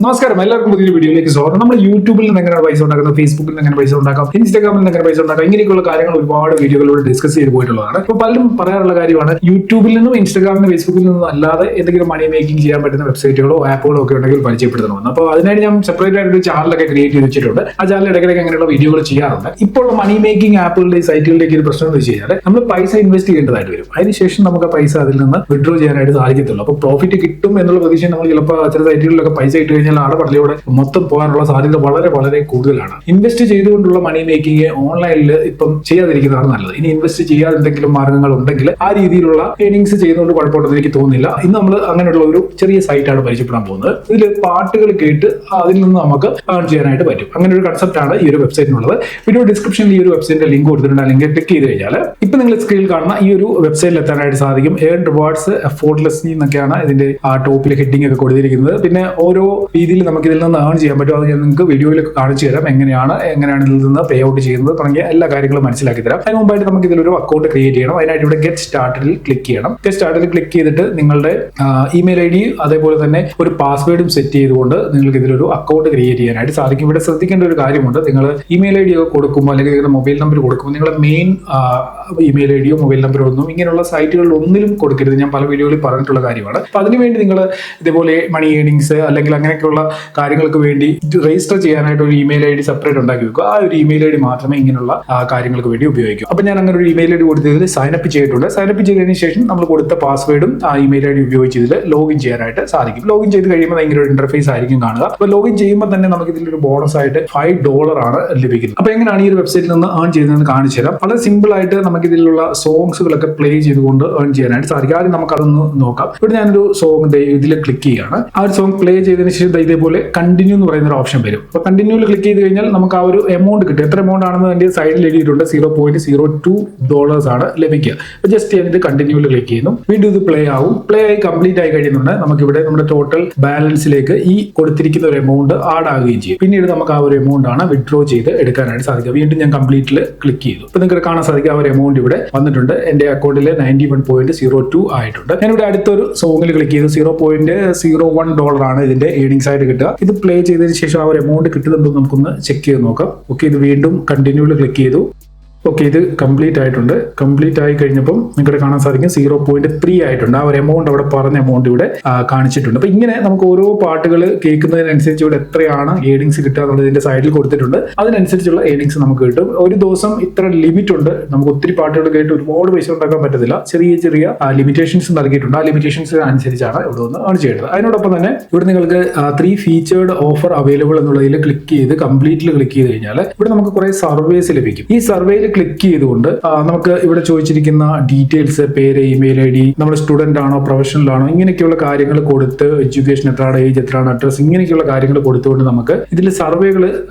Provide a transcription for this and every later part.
നമസ്കാരം, എല്ലാവർക്കും പുതിയൊരു വീഡിയോയിലേക്ക് സ്വാഗതം. നമ്മൾ യൂട്യൂബിൽ നിന്ന് എങ്ങനെ പൈസ ഉണ്ടാക്കാം, ഫേസ്ബുക്കിൽ നിന്ന് എങ്ങനെ പൈസ ഉണ്ടാക്കാം, ഇൻസ്റ്റാഗ്രാമിൽ നിന്ന് എങ്ങനെ പൈസ ഉണ്ടാക്കാം, ഇങ്ങനെയൊക്കെയുള്ള കാര്യങ്ങൾ ഒരുപാട് വീഡിയോകളിലൂടെ ഡിസ്കസ് ചെയ്ത് പോയിട്ടുള്ളതാണ്. ഇപ്പോൾ പലരും പറയാറുള്ള കാര്യമാണ് യൂട്യൂബിൽ നിന്നും ഇൻസ്റ്റാഗ്രാമിൽ നിന്നും ഫേസ്ബുക്കിൽ നിന്നും അല്ലാതെ എന്തെങ്കിലും മണി മേക്കിംഗ് ചെയ്യാൻ പറ്റുന്ന വെബ്സൈറ്റുകളോ ആപ്പുകളോ ഒക്കെ ഉണ്ടെങ്കിൽ പരിചയപ്പെടുത്തണമെന്ന്. അപ്പോൾ അതിനായിട്ട് ഞാൻ സെപ്പറേറ്റ് ആയിട്ട് ഒരു ചാനലൊക്കെ ക്രിയേറ്റ് ചെയ്ത് വെച്ചിട്ടുണ്ട്. ആ ചാനൽ ഇടയ്ക്കിടയ്ക്ക് അങ്ങനെയുള്ള വീഡിയോകൾ ചെയ്യാറുണ്ട്. ഇപ്പോൾ മണി മേക്കിംഗ് ആപ്പുകളുടെ സൈറ്റുകളുടെ ഒരു പ്രശ്നം എന്ന് വെച്ച് കഴിഞ്ഞാൽ നമ്മൾ പൈസ ഇൻവെസ്റ്റ് ചെയ്യേണ്ടതായിട്ട് വരും. അതിനുശേഷം നമുക്ക് ആ പൈസ അതിൽ നിന്ന് വിഡ്രോ ചെയ്യാനായിട്ട് സാധിക്കത്തുള്ളൂ. അപ്പോൾ പ്രോഫിറ്റ് കിട്ടും എന്നുള്ള പ്രതീക്ഷ നമ്മൾ ചിലപ്പോൾ ചില സൈറ്റുകളിലൊക്കെ പൈസ ഇട്ട് കഴിഞ്ഞാൽ ആടെ പള്ളിയോടെ മൊത്തം പോകാനുള്ള സാധ്യത വളരെ വളരെ കൂടുതലാണ്. ഇൻവെസ്റ്റ് ചെയ്തുകൊണ്ടുള്ള മണി മേക്കിംഗ് ഓൺലൈനിൽ ഇപ്പം ചെയ്യാതിരിക്കുന്നതാണ് നല്ലത്. ഇനി ഇൻവെസ്റ്റ് ചെയ്യാതെ എന്തെങ്കിലും മാർഗ്ഗങ്ങൾ ഉണ്ടെങ്കിൽ ആ രീതിയിലുള്ള ഏണിങ്സ് ചെയ്യുന്നതുകൊണ്ട് കുഴപ്പമുണ്ടെന്ന് എനിക്ക് തോന്നുന്നില്ല. ഇന്ന് നമ്മൾ അങ്ങനെയുള്ള ഒരു ചെറിയ സൈറ്റാണ് പരിചയപ്പെടാൻ പോകുന്നത്. ഇതിൽ പാട്ടുകൾ കേട്ട് അതിൽ നിന്ന് നമുക്ക് ഏൺ ചെയ്യാനായിട്ട് പറ്റും. അങ്ങനെ ഒരു കൺസെപ്റ്റ് ആണ് ഈ ഒരു വെബ്സൈറ്റിനുള്ളത്. വീഡിയോ ഡിസ്ക്രിപ്ഷനിൽ ഈ ഒരു വെബ്സൈറ്റിന്റെ ലിങ്ക് കൊടുത്തിട്ടുണ്ട്. ആ ലിങ്ക് ക്ലിക്ക് ചെയ്ത് കഴിഞ്ഞാൽ ഇപ്പൊ നിങ്ങൾ സ്ക്രീനിൽ കാണുന്ന ഈ ഒരു വെബ്സൈറ്റിൽ എത്താനായിട്ട് സാധിക്കും. ഏൺ റിവാർഡ്സ് എഫോർട്ട്ലെസ്ലി എന്നൊക്കെയാണ് ഇതിന്റെ ആ ടോപ്പിൽ ഹെഡിങ് ഒക്കെ കൊടുത്തിരിക്കുന്നത്. പിന്നെ ഓരോ രീതിയിൽ നമുക്ക് ഇതിൽ നിന്ന് ഏൺ ചെയ്യാൻ പറ്റും. അത് ഞാൻ നിങ്ങൾക്ക് വീഡിയോയിൽ കാണിച്ചു തരാം. എങ്ങനെയാണ് ഇതിൽ നിന്ന് പേ ഔട്ട് ചെയ്യുന്നത് തുടങ്ങിയ എല്ലാ കാര്യങ്ങളും മനസ്സിലാക്കി തരാം. അതിന് മുമ്പായിട്ട് നമുക്ക് ഇതിലൊരു അക്കൗണ്ട് ക്രിയേറ്റ് ചെയ്യണം. അതിനായിട്ട് ഇവിടെ ഗെറ്റ് സ്റ്റാർട്ടഡിൽ ക്ലിക്ക് ചെയ്യണം. ഗെറ്റ് സ്റ്റാർട്ടഡിൽ ക്ലിക്ക് ചെയ്തിട്ട് നിങ്ങളുടെ ഇമെയിൽ ഐ ഡി അതേപോലെ തന്നെ ഒരു പാസ്വേഡും സെറ്റ് ചെയ്തുകൊണ്ട് നിങ്ങൾക്ക് ഇതിലൊരു അക്കൗണ്ട് ക്രിയേറ്റ് ചെയ്യാനായിട്ട് സാധിക്കും. ഇവിടെ ശ്രദ്ധിക്കേണ്ട ഒരു കാര്യമുണ്ട്. നിങ്ങൾ ഇമെയിൽ ഐ ഡി ഒക്കെ കൊടുക്കുമ്പോൾ അല്ലെങ്കിൽ നിങ്ങളുടെ മൊബൈൽ നമ്പർ കൊടുക്കുമ്പോൾ നിങ്ങളുടെ മെയിൻ ഇമെയിൽ ഐ ഡിയോ മൊബൈൽ നമ്പറോ ഒന്നും ഇങ്ങനെയുള്ള സൈറ്റുകളിൽ ഒന്നിലും കൊടുക്കരുത്. ഞാൻ പല വീഡിയോകളിൽ പറഞ്ഞിട്ടുള്ള കാര്യമാണ്. അപ്പൊ അതിനുവേണ്ടി നിങ്ങൾ ഇതേപോലെ മണി ഏണിങ്സ് അല്ലെങ്കിൽ അങ്ങനെയൊക്കെയുള്ള കാര്യങ്ങൾക്ക് വേണ്ടി രജിസ്റ്റർ ചെയ്യാനായിട്ട് ഒരു ഇമെയിൽ ഐ ഡി സെപ്പറേറ്റ് ഉണ്ടാക്കി വെക്കുക. ആ ഒരു ഇമെയിൽ ഐ ഡി മാത്രമേ ഇങ്ങനെയുള്ള കാര്യങ്ങൾക്ക് വേണ്ടി ഉപയോഗിക്കൂ. അപ്പൊ ഞാൻ അങ്ങനെ ഒരു ഇമെയിൽ ഐ ഡി കൊടുത്തതിൽ സൈനപ്പ് ചെയ്തിട്ടുണ്ട്. സൈനപ്പ് ചെയ്തതിനു ശേഷം നമ്മൾ കൊടുത്ത പാസ്വേഡും ആ ഇമെയിൽ ഐ ഡി ഉപയോഗിച്ച് ഇതിൽ ലോഗിൻ ചെയ്യാനായിട്ട് സാധിക്കും. ലോഗിൻ ചെയ്ത് കഴിയുമ്പോൾ ഇങ്ങനെ ഒരു ഇന്റർഫേസ് ആയിരിക്കും കാണുക. അപ്പൊ ലോഗിൻ ചെയ്യുമ്പോൾ തന്നെ നമുക്ക് ഇതിലൊരു ബോണസ് ആയിട്ട് $5 ആണ് ലഭിക്കുന്നത്. അപ്പൊ എങ്ങനെയാണ് ഈ ഒരു വെബ്സൈറ്റിൽ നിന്ന് ഏൺ ചെയ്യുന്നതെന്ന് കാണിച്ചു തരാം. വളരെ സിമ്പിൾ ആയിട്ട് നമുക്ക് ഇതിലുള്ള സോങ്സുകളൊക്കെ പ്ലേ ചെയ്തുകൊണ്ട് ഏൺ ചെയ്യാനായിട്ട് സാധിക്കും. ആദ്യം നമുക്ക് അതൊന്ന് നോക്കാം. ഇവിടെ ഞാനൊരു സോങ് ഇതിൽ ക്ലിക്ക് ചെയ്യുകയാണ്. ആ ഒരു സോങ് പ്ലേ ചെയ്തതിനു ശേഷം ഇതേപോലെ കണ്ടിന്യൂ എന്ന് പറയുന്ന ഒരു ഓപ്ഷൻ വരും. അപ്പൊ കണ്ടിന്യൂവിൽ ക്ലിക്ക് ചെയ്ത് കഴിഞ്ഞാൽ നമുക്ക് ആ ഒരു എമൗണ്ട് കിട്ടും. എത്ര എമൗണ്ട് ആണെന്ന് അതിന്റെ സൈഡിൽ എഴുതിയിട്ടുണ്ട്. $0.02 ആണ് ലഭിക്കുക. അപ്പൊ ജസ്റ്റ് ഞാനിത് കണ്ടിന്യൂവിൽ ക്ലിക്ക് ചെയ്യുന്നു. വീണ്ടും ഇത് പ്ലേ ആവും. പ്ലേ ആയി കംപ്ലീറ്റ് ആയി കഴിയുന്നുണ്ട്. നമുക്ക് ഇവിടെ നമ്മുടെ ടോട്ടൽ ബാലൻസിലേക്ക് ഈ കൊടുത്തിരിക്കുന്ന ഒരു എമൗണ്ട് ആഡ് ആവുകയും ചെയ്യും. പിന്നീട് നമുക്ക് ആ ഒരു എമൗണ്ട് ആണ് വിഡ്രോ ചെയ്ത് എടുക്കാനായിട്ട് സാധിക്കുക. വീണ്ടും ഞാൻ കംപ്ലീറ്റിൽ ക്ലിക്ക് ചെയ്തു. അപ്പൊ നിങ്ങൾക്ക് കാണാൻ സാധിക്കും ആ ഒരു എമൗണ്ട് ഇവിടെ വന്നിട്ടുണ്ട്. എന്റെ അക്കൗണ്ടിൽ $91.02 ആയിട്ടുണ്ട്. ഞാനിവിടെ അടുത്തൊരു സോങ്ങിൽ ക്ലിക്ക് ചെയ്തു. $0.01 ആണ് ഇതിന്റെ ഏണിങ്സ് ആയിട്ട് കിട്ടുക. ഇത് പ്ലേ ചെയ്തതിന് ശേഷം ആ ഒരു എമൗണ്ട് കിട്ടുന്നുണ്ടോ നമുക്കൊന്ന് ചെക്ക് ചെയ്ത് നോക്കാം. ഓക്കെ, ഇത് വീണ്ടും കണ്ടിന്യൂവിൽ ക്ലിക്ക് ചെയ്തു. ഓക്കെ, ഇത് കംപ്ലീറ്റ് ആയിട്ടുണ്ട്. കംപ്ലീറ്റ് ആയി കഴിഞ്ഞപ്പോൾ നിങ്ങൾക്ക് കാണാൻ സാധിക്കും 0.3 ആയിട്ടുണ്ട്. ആ ഒരു എമൗണ്ട് അവിടെ പറഞ്ഞ എമൗണ്ട് ഇവിടെ കാണിച്ചിട്ടുണ്ട്. അപ്പൊ ഇങ്ങനെ നമുക്ക് ഓരോ പാട്ടുകൾ കേൾക്കുന്നതിനനുസരിച്ച് ഇവിടെ എത്രയാണ് ഏണിങ്സ് കിട്ടുക എന്നുള്ളത് ഇതിന്റെ സൈഡിൽ കൊടുത്തിട്ടുണ്ട്. അതിനനുസരിച്ചുള്ള ഏണിങ്സ് നമുക്ക് കിട്ടും. ഒരു ദിവസം ഇത്ര ലിമിറ്റ് ഉണ്ട്. നമുക്ക് ഒത്തിരി പാട്ടുകൾ കേട്ട് ഒരുപാട് പൈസ ഉണ്ടാക്കാൻ പറ്റത്തില്ല. ചെറിയ ചെറിയ ലിമിറ്റേഷൻസ് നൽകിയിട്ടുണ്ട്. ആ ലിമിറ്റേഷൻസ് അനുസരിച്ചാണ് ഇവിടെ ഒന്ന് ആണ് ചെയ്യേണ്ടത്. അതിനോടൊപ്പം തന്നെ ഇവിടെ നിങ്ങൾക്ക് 3 ഫീച്ചേർഡ് ഓഫർ അവൈലബിൾ എന്നുള്ളതിൽ ക്ലിക്ക് ചെയ്ത് കംപ്ലീറ്റിൽ ക്ലിക്ക് ചെയ്ത് കഴിഞ്ഞാൽ ഇവിടെ നമുക്ക് കുറെ സർവേസ് ലഭിക്കും. ഈ സർവേയിൽ ക്ലിക്ക് ചെയ്തുകൊണ്ട് നമുക്ക് ഇവിടെ ചോദിച്ചിരിക്കുന്ന ഡീറ്റെയിൽസ്, പേര്, ഇമെയിൽ ഐ ഡി, നമ്മൾ സ്റ്റുഡന്റ് ആണോ പ്രൊഫഷണൽ ആണോ ഇങ്ങനെയൊക്കെയുള്ള കാര്യങ്ങൾ കൊടുത്ത്, എഡ്യൂക്കേഷൻ എത്രയാണ്, ഏജ് എത്രയാണ്, അഡ്രസ്, ഇങ്ങനെയൊക്കെയുള്ള കാര്യങ്ങൾ കൊടുത്തുകൊണ്ട് നമുക്ക് ഇതിൽ സർവേകൾ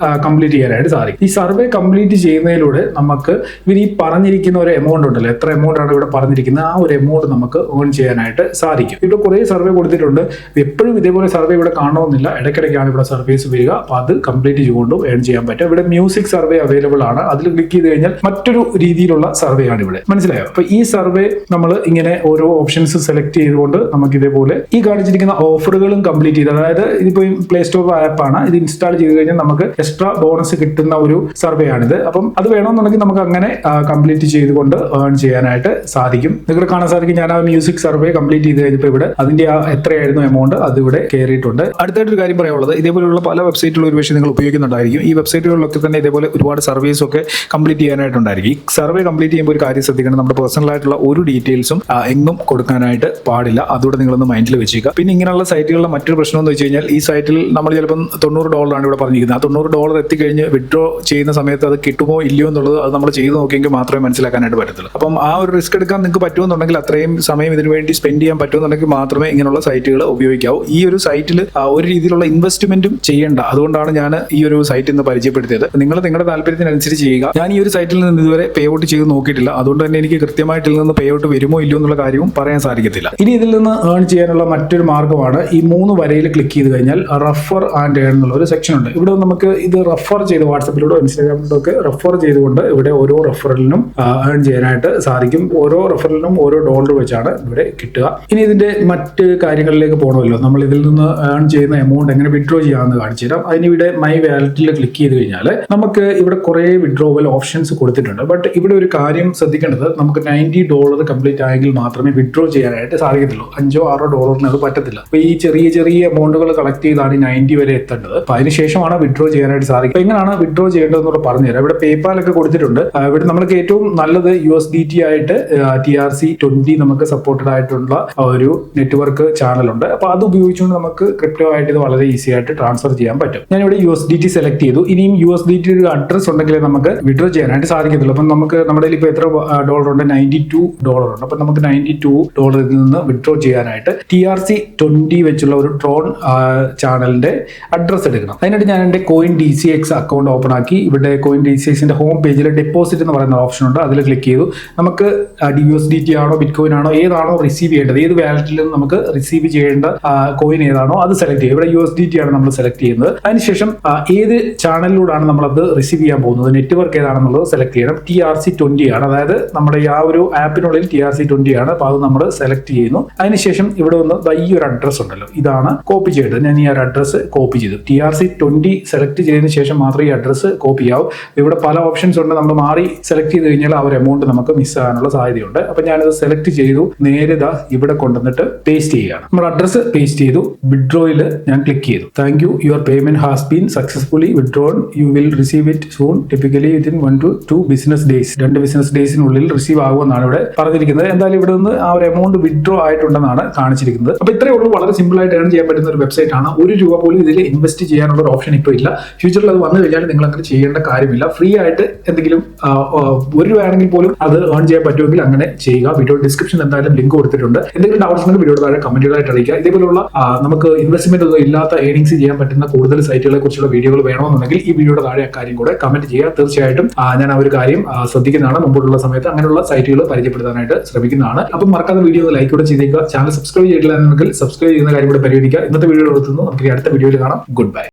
കംപ്ലീറ്റ് ചെയ്യാനായിട്ട് സാധിക്കും. ഈ സർവേ കംപ്ലീറ്റ് ചെയ്യുന്നതിലൂടെ നമുക്ക് ഇവർ ഈ പറഞ്ഞിരിക്കുന്ന ഒരു എമൗണ്ട് ഉണ്ടല്ലോ, എത്ര എമൗണ്ട് ആണ് ഇവിടെ പറഞ്ഞിരിക്കുന്നത്, ആ ഒരു എമൗണ്ട് നമുക്ക് ഏൺ ചെയ്യാനായിട്ട് സാധിക്കും. ഇവിടെ കുറെ സർവേ കൊടുത്തിട്ടുണ്ട്. എപ്പോഴും ഇതേപോലെ സർവേ ഇവിടെ കാണണമെന്നില്ല. ഇടയ്ക്കിടയ്ക്കാണ് ഇവിടെ സർവേസ് വരിക. അപ്പൊ അത് കംപ്ലീറ്റ് ചെയ്തുകൊണ്ടും ഏൺ ചെയ്യാൻ പറ്റും. ഇവിടെ മ്യൂസിക് സർവേ അവൈലബിൾ ആണ്. അതിൽ ക്ലിക്ക് ചെയ്ത് കഴിഞ്ഞാൽ മറ്റൊരു രീതിയിലുള്ള സർവേ ആണ് ഇവിടെ. മനസ്സിലായോ? അപ്പൊ ഈ സർവേ നമ്മൾ ഇങ്ങനെ ഓരോ ഓപ്ഷൻസ് സെലക്ട് ചെയ്തുകൊണ്ട് നമുക്ക് ഇതേപോലെ ഈ കാണിച്ചിരിക്കുന്ന ഓഫറുകളും കംപ്ലീറ്റ് ചെയ്ത്, അതായത് ഇതിപ്പോ പ്ലേ സ്റ്റോർ ആപ്പാണ്, ഇത് ഇൻസ്റ്റാൾ ചെയ്ത് കഴിഞ്ഞാൽ നമുക്ക് എക്സ്ട്രാ ബോണസ് കിട്ടുന്ന ഒരു സർവേ ആണിത്. അപ്പം അത് വേണമെന്നുണ്ടെങ്കിൽ നമുക്ക് അങ്ങനെ കംപ്ലീറ്റ് ചെയ്തുകൊണ്ട് ഏൺ ചെയ്യാനായിട്ട് സാധിക്കും. നിങ്ങൾക്ക് കാണാൻ സാധിക്കും ഞാൻ ആ മ്യൂസിക് സർവേ കംപ്ലീറ്റ് ചെയ്ത് കഴിഞ്ഞപ്പോൾ ഇവിടെ അതിന്റെ എത്രയായിരുന്നു എമൗണ്ട് അത് ഇവിടെ കയറിയിട്ടുണ്ട്. അടുത്തായിട്ടൊരു കാര്യം പറയാനുള്ളത്, ഇതേപോലെയുള്ള പല വെബ്സൈറ്റുകൾ ഒരു പക്ഷേ നിങ്ങൾ ഉപയോഗിക്കുന്നുണ്ടായിരിക്കും. ഈ വെബ്സൈറ്റുകളിലൊക്കെ തന്നെ ഇതേപോലെ ഒരുപാട് സർവീസ് ഒക്കെ കംപ്ലീറ്റ് ചെയ്യാനായിട്ടുണ്ടായിരിക്കും. ഈ സർവേ കംപ്ലീറ്റ് ചെയ്യുമ്പോൾ ഒരു കാര്യം ശ്രദ്ധിക്കണം, നമ്മുടെ പേഴ്സണൽ ആയിട്ടുള്ള ഒരു ഡീറ്റെയിൽസും എങ്ങും കൊടുക്കാനായിട്ട് പാടില്ല. അതുകൂടെ നിങ്ങളൊന്ന് മൈൻഡിൽ വെച്ചേക്കുക. പിന്നെ ഇങ്ങനെയുള്ള സൈറ്റുകളുടെ മറ്റൊരു പ്രശ്നം എന്ന് വെച്ച് കഴിഞ്ഞാൽ, ഈ സൈറ്റിൽ നമ്മൾ ചിലപ്പം $90 ആണ് ഇവിടെ പറഞ്ഞിരിക്കുന്നത്. ആ $90 എത്തിക്കഴിഞ്ഞ് വിഡ്രോ ചെയ്യുന്ന സമയത്ത് അത് കിട്ടുമോ ഇല്ലയോ എന്നുള്ളത് അത് നമ്മൾ ചെയ്ത് നോക്കിയെങ്കിൽ മാത്രമേ മനസ്സിലാക്കാനായിട്ട് പറ്റത്തുള്ളൂ. അപ്പം ആ ഒരു റിസ്ക് എടുക്കാൻ നിങ്ങൾക്ക് പറ്റുമെന്നുണ്ടെങ്കിൽ, അത്രയും സമയം ഇതിനു വേണ്ടി സ്പെൻഡ് ചെയ്യാൻ പറ്റുമെന്നുണ്ടെങ്കിൽ മാത്രമേ ഇങ്ങനെയുള്ള സൈറ്റുകൾ ഉപയോഗിക്കാവൂ. ഈ ഒരു സൈറ്റിൽ ഒരു രീതിയിലുള്ള ഇൻവെസ്റ്റ്മെന്റും ചെയ്യേണ്ട. അതുകൊണ്ടാണ് ഞാൻ ഈ ഒരു സൈറ്റ് ഇന്ന് പരിചയപ്പെടുത്തിയത്. നിങ്ങൾ നിങ്ങളുടെ താല്പര്യത്തിനനുസരിച്ച് ചെയ്യുക. ഞാൻ ഈ ഒരു സൈറ്റിൽ നിന്ന് ഇതുവരെ പേ ഔട്ട് ചെയ്ത് നോക്കിയിട്ടില്ല. അതുകൊണ്ട് തന്നെ എനിക്ക് കൃത്യമായിട്ട് ഇതിൽ നിന്ന് പേ ഔട്ട് വരുമോ ഇല്ലയോ എന്നുള്ള കാര്യവും പറയാൻ സാധിക്കത്തില്ല. ഇനി ഇതിൽ നിന്ന് ഏൺ ചെയ്യാനുള്ള മറ്റൊരു മാർഗ്ഗമാണ് ഈ 3 വരയിൽ ക്ലിക്ക് ചെയ്ത് കഴിഞ്ഞാൽ റെഫർ ആൻഡ് ഏൺ എന്നുള്ള ഒരു സെക്ഷൻ ഉണ്ട്. ഇവിടെ നമുക്ക് ഇത് റെഫർ ചെയ്ത് വാട്സപ്പിലൂടെ ഇൻസ്റ്റാഗ്രാമിലൂടെ ഒക്കെ റെഫർ ചെയ്തുകൊണ്ട് ഇവിടെ ഓരോ റെഫറലിനും ഏൺ ചെയ്യാനായിട്ട് സാധിക്കും. ഓരോ റെഫറലിനും ഓരോ $1 വെച്ചാണ് ഇവിടെ കിട്ടുക. ഇനി ഇതിന്റെ മറ്റ് കാര്യങ്ങളിലേക്ക് പോകണമല്ലോ. നമ്മൾ ഇതിൽ നിന്ന് ഏൺ ചെയ്യുന്ന എമൗണ്ട് എങ്ങനെ വിഡ്രോ ചെയ്യാമെന്ന് കാണിച്ചു തരാം. അതിനിവിടെ മൈ വാലറ്റിൽ ക്ലിക്ക് ചെയ്ത് കഴിഞ്ഞാൽ നമുക്ക് ഇവിടെ കുറെ വിഡ്രോവൽ ഓപ്ഷൻസ് കൊടുത്തിട്ടുണ്ട്. ബട്ട് ഇവിടെ ഒരു കാര്യം ശ്രദ്ധിക്കേണ്ടത്, നമുക്ക് $90 കംപ്ലീറ്റ് ആയെങ്കിൽ മാത്രമേ വിഡ്രോ ചെയ്യാനായിട്ട് സാധിക്കത്തുള്ളൂ. $5-6 അത് പറ്റത്തില്ല. അപ്പൊ ഈ ചെറിയ ചെറിയ എമൗണ്ടുകൾ കളക്ട് ചെയ്താണ് ഈ 90 വരെ എത്തേണ്ടത്. അപ്പൊ അതിനുശേഷമാണ് വിഡ്രോ ചെയ്യാനായിട്ട് സാധിക്കും. അപ്പൊ എങ്ങനെയാണ് വിഡ്രോ ചെയ്യേണ്ടതെന്നുള്ള പറഞ്ഞുതരാം. ഇവിടെ പേപ്പാൽ ഒക്കെ കൊടുത്തിട്ടുണ്ട്. ഇവിടെ നമുക്ക് ഏറ്റവും നല്ലത് USDT ആയിട്ട് TRC20 നമുക്ക് സപ്പോർട്ടഡ് ആയിട്ടുള്ള ഒരു നെറ്റ്വർക്ക് ചാനലുണ്ട്. അപ്പൊ അത് ഉപയോഗിച്ചുകൊണ്ട് നമുക്ക് ക്രിപ്റ്റോ ആയിട്ട് ഇത് വളരെ ഈസി ആയിട്ട് ട്രാൻസ്ഫർ ചെയ്യാൻ പറ്റും. ഞാൻ ഇവിടെ USDT സെലക്ട് ചെയ്തു. ഇനിയും USDT ഒരു അഡ്രസ് ഉണ്ടെങ്കിൽ നമുക്ക് വിഡ്രോ ചെയ്യാനായിട്ട് സാധിക്കത്തുള്ളൂ. അപ്പം നമുക്ക് നമ്മുടെ ഇപ്പോൾ എത്ര $ഉണ്ട്? $92 ഉണ്ട്. അപ്പൊ നമുക്ക് $92 നിന്ന് വിഡ്രോ ചെയ്യാനായിട്ട് TRC20 വെച്ചുള്ള ഒരു ട്രോൺ ചാനലിന്റെ അഡ്രസ് എടുക്കണം. അതിനായിട്ട് ഞാൻ എന്റെ CoinDCX അക്കൗണ്ട് ഓപ്പൺ ആക്കി. ഇവിടെ CoinDCXന്റെ ഹോം പേജിൽ ഡെപ്പോസിറ്റ് എന്ന് പറയുന്ന ഓപ്ഷൻ ഉണ്ട്. അതിൽ ക്ലിക്ക് ചെയ്തു. നമുക്ക് USDT ആണോ ബിറ്റ്കോയിൻ ആണോ ഏതാണോ റിസീവ് ചെയ്യേണ്ടത്, ഏത് വാലറ്റിൽ നിന്ന് നമുക്ക് റിസീവ് ചെയ്യേണ്ട കോയിൻ ഏതാണോ അത് സെലക്ട് ചെയ്യുക. ഇവിടെ USDT ആണ് നമ്മൾ സെലക്ട് ചെയ്യുന്നത്. അതിനുശേഷം ഏത് ചാനലിലൂടെയാണ് നമ്മളത് റിസീവ് ചെയ്യാൻ പോകുന്നത്, നെറ്റ്വർക്ക് ഏതാണെന്നുള്ളത് സെലക്ട് ചെയ്യണം. TRC20 ആണ്, അതായത് നമ്മുടെ ആ ഒരു ആപ്പിനുള്ളിൽ TRC20 ആണ്. അപ്പൊ അത് നമ്മൾ സെലക്ട് ചെയ്യുന്നു. അതിനുശേഷം ഇവിടെ വന്ന് ഈ ഒരു അഡ്രസ് ഉണ്ടല്ലോ, ഇതാണ് കോപ്പി ചെയ്തത്. ഞാൻ ഈ ഒരു അഡ്രസ് കോപ്പി ചെയ്തു. TRC20 സെലക്ട് ചെയ്തതിനു ശേഷം മാത്രമേ ഈ അഡ്രസ് കോപ്പി ആവും. ഇവിടെ പല ഓപ്ഷൻസ് ഉണ്ട്. നമ്മൾ മാറി സെലക്ട് ചെയ്ത് കഴിഞ്ഞാൽ ആ ഒരു എമൗണ്ട് നമുക്ക് മിസ് ആകാനുള്ള സാധ്യതയുണ്ട്. അപ്പൊ ഞാനത് സെലക്ട് ചെയ്തു. നേരെ ഇവിടെ കൊണ്ടുവന്നിട്ട് പേസ്റ്റ് ചെയ്യുകയാണ്. നമ്മൾ അഡ്രസ് പേസ്റ്റ് ചെയ്തു. വിഡ്രോയിൽ ഞാൻ ക്ലിക്ക് ചെയ്തു. Thank you, your payment has been successfully withdrawn, you will receive it soon, typically within 1 to 2 business days. 2 business ഡേയ്സിനുള്ളിൽ റിസീവ് ആകുമെന്നാണ് ഇവിടെ പറഞ്ഞിരിക്കുന്നത്. എന്തായാലും ഇവിടെ നിന്ന് ആ ഒരു എമൗണ്ട് വിഡ്രോ ആയിട്ടുണ്ടെന്നാണ് കാണിച്ചിരിക്കുന്നത്. അപ്പൊ ഇത്രയേ ഉള്ളൂ. വളരെ സിമ്പിൾ ആയിട്ട് ഏൺ ചെയ്യാൻ പറ്റുന്ന ഒരു വെബ്സൈറ്റ് ആണ്. $1 പോലും ഇതിൽ ഇൻവെസ്റ്റ് ചെയ്യാനുള്ള ഒരു ഓപ്ഷൻ ഇപ്പോൾ ഇല്ല. ഫ്യൂച്ചറിൽ അത് വന്നു കഴിഞ്ഞാൽ നിങ്ങൾ അങ്ങനെ ചെയ്യേണ്ട കാര്യമില്ല. ഫ്രീ ആയിട്ട് എന്തെങ്കിലും $1 ആണെങ്കിൽ പോലും അത് ഏൺ ചെയ്യാൻ പറ്റുമെങ്കിൽ അങ്ങനെ ചെയ്യുക. വീഡിയോ ഡിസ്ക്രിപ്ഷനിൽ എന്തായാലും ലിങ്ക് കൊടുത്തിട്ടുണ്ട്. എന്തെങ്കിലും ഡൗട്ട്സ് ഉണ്ടെങ്കിൽ വീഡിയോ താഴെ കമന്റുകളായിട്ട് അറിയിക്കുക. ഇതേപോലുള്ള നമുക്ക് ഇൻവെസ്റ്റ്മെന്റ് ഒന്നും ഇല്ലാത്ത ഏർണിംഗ്സ് ചെയ്യാൻ പറ്റുന്ന കൂടുതൽ സൈറ്റുകളെ കുറിച്ചുള്ള വീഡിയോകൾ വേണമെന്നുണ്ടെങ്കിൽ ഈ വീഡിയോയുടെ താഴെ ആ കാര്യം കൂടെ കമന്റ് ചെയ്യുക. തീർച്ചയായിട്ടും ഞാൻ ആ ഒരു കാര്യം ശ്രദ്ധിക്കുന്നതാണ്. മുമ്പോട്ടുള്ള സമയത്ത് അങ്ങനെയുള്ള സൈറ്റുകൾ പരിചയപ്പെടുത്താനായിട്ട് ശ്രമിക്കുന്നതാണ്. അപ്പം മറക്കാതെ വീഡിയോ ലൈക്ക് കൂടെ ചെയ്തേക്കുക. ചാനൽ സബ്സ്ക്രൈബ് ചെയ്തിട്ടില്ല എന്നുണ്ടെങ്കിൽ സബ്സ്ക്രൈബ് ചെയ്യുന്ന കാര്യം കൂടെ പരിഗണിക്കുക. ഇന്നത്തെ വീഡിയോ എടുത്തുന്നു. നമുക്ക് അടുത്ത വീഡിയോയിൽ കാണാം. Good bye.